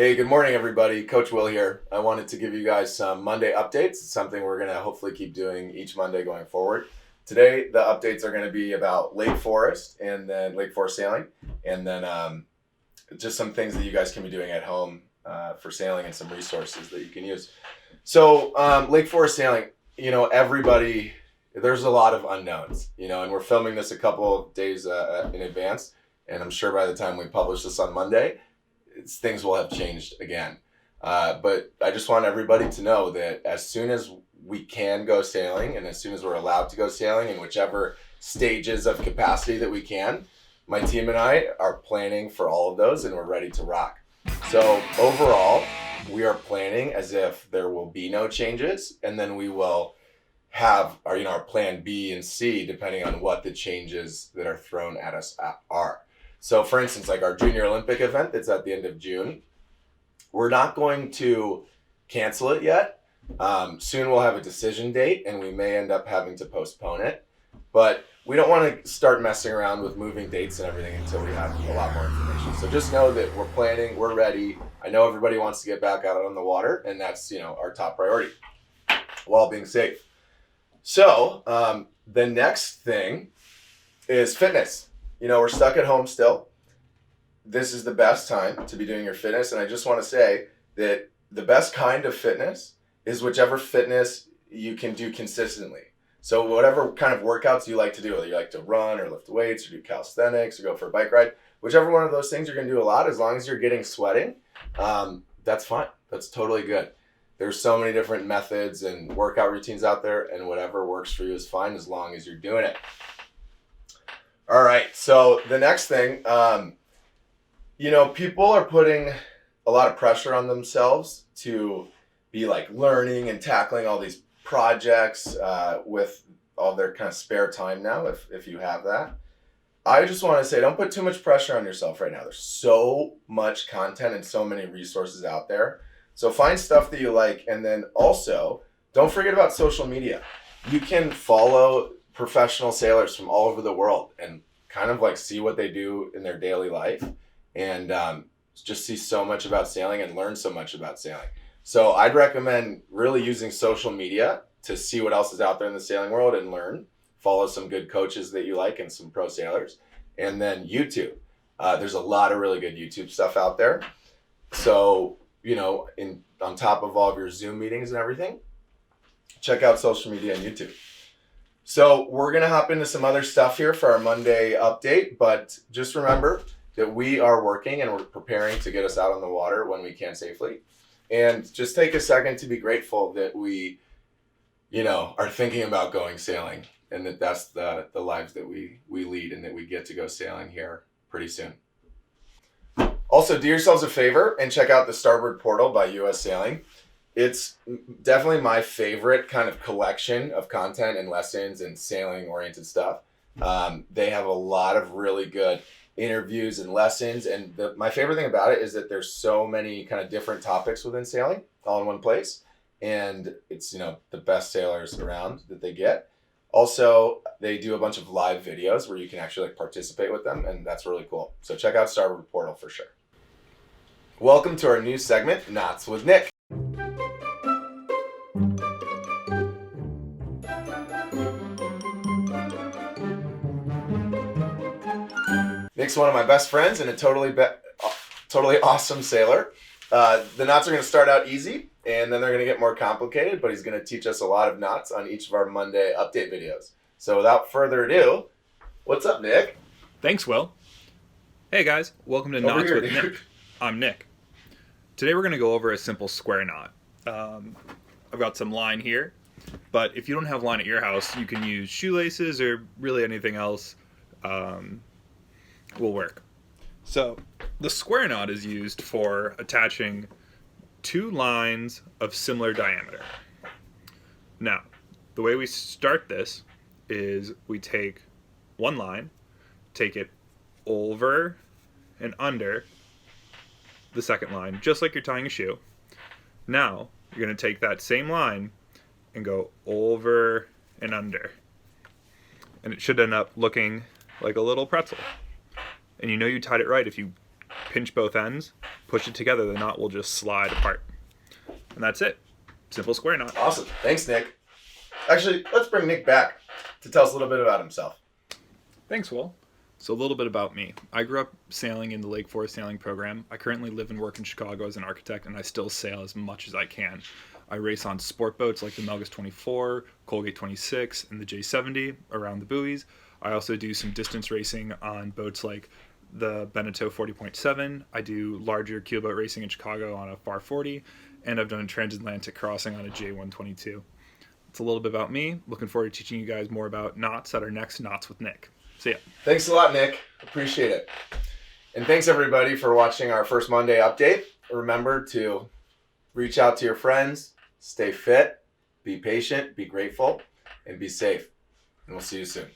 Hey, good morning, everybody. Coach Will here. I wanted to give you guys some Monday updates. It's something we're going to hopefully keep doing each Monday going forward. Today, the updates are going to be about Lake Forest and then Lake Forest sailing, and then just some things that you guys can be doing at home for sailing and some resources that you can use. So, Lake Forest sailing, everybody, there's a lot of unknowns, and we're filming this a couple of days in advance. And I'm sure by the time we publish this on Monday, things will have changed again. But I just want everybody to know that as soon as we can go sailing and as soon as we're allowed to go sailing in whichever stages of capacity that we can, my team and I are planning for all of those and we're ready to rock. So overall, we are planning as if there will be no changes, and then we will have our plan B and C depending on what the changes that are thrown at us are. So for instance, like our Junior Olympic event that's at the end of June, we're not going to cancel it yet. Soon we'll have a decision date and we may end up having to postpone it. But we don't want to start messing around with moving dates and everything until we have a lot more information. So just know that we're planning, we're ready. I know everybody wants to get back out on the water, and that's our top priority while being safe. So the next thing is fitness. We're stuck at home still. This is the best time to be doing your fitness. And I just want to say that the best kind of fitness is whichever fitness you can do consistently. So whatever kind of workouts you like to do, whether you like to run or lift weights or do calisthenics or go for a bike ride, whichever one of those things you're going to do a lot, as long as you're getting sweating, that's fine. That's totally good. There's so many different methods and workout routines out there, and whatever works for you is fine as long as you're doing it. All right, so the next thing, people are putting a lot of pressure on themselves to be like learning and tackling all these projects with all their kind of spare time now, if you have that. I just want to say, don't put too much pressure on yourself right now. There's so much content and so many resources out there. So find stuff that you like, and then also don't forget about social media. You can follow professional sailors from all over the world and kind of like see what they do in their daily life, and just see so much about sailing and learn so much about sailing. So I'd recommend really using social media to see what else is out there in the sailing world and learn. Follow some good coaches that you like and some pro sailors. And then YouTube. There's a lot of really good YouTube stuff out there. So, on top of all of your Zoom meetings and everything, check out social media and YouTube. So we're going to hop into some other stuff here for our Monday update, but just remember that we are working and we're preparing to get us out on the water when we can safely. And just take a second to be grateful that we, are thinking about going sailing, and that's the lives that we lead, and that we get to go sailing here pretty soon. Also, do yourselves a favor and check out the Starboard Portal by US Sailing. It's definitely my favorite kind of collection of content and lessons and sailing-oriented stuff. They have a lot of really good interviews and lessons, and my favorite thing about it is that there's so many kind of different topics within sailing all in one place, and it's the best sailors around that they get. Also, they do a bunch of live videos where you can actually participate with them, and that's really cool. So check out Starboard Portal for sure. Welcome to our new segment, Knots with Nick. Nick's one of my best friends and a totally awesome sailor. The knots are going to start out easy, and then they're going to get more complicated, but he's going to teach us a lot of knots on each of our Monday update videos. So without further ado, what's up, Nick? Thanks, Will. Hey, guys. Welcome to Knots with Nick. I'm Nick. Today we're going to go over a simple square knot. I've got some line here, but if you don't have line at your house, you can use shoelaces or really anything else will work. So the square knot is used for attaching two lines of similar diameter. Now, the way we start this is we take one line, take it over and under the second line, just like you're tying a shoe. Now, you're going to take that same line and go over and under. And it should end up looking like a little pretzel. And you tied it right if you pinch both ends, push it together, the knot will just slide apart. And that's it. Simple square knot. Awesome. Thanks, Nick. Actually, let's bring Nick back to tell us a little bit about himself. Thanks, Will. So a little bit about me. I grew up sailing in the Lake Forest sailing program. I currently live and work in Chicago as an architect, and I still sail as much as I can. I race on sport boats like the Melgus 24, Colgate 26, and the J70 around the buoys. I also do some distance racing on boats like the Beneteau 40.7. I do larger keelboat racing in Chicago on a FAR 40, and I've done a transatlantic crossing on a J122. It's a little bit about me. Looking forward to teaching you guys more about knots at our next Knots with Nick. See ya. Thanks a lot, Nick. Appreciate it. And thanks, everybody, for watching our first Monday update. Remember to reach out to your friends, stay fit, be patient, be grateful, and be safe. And we'll see you soon.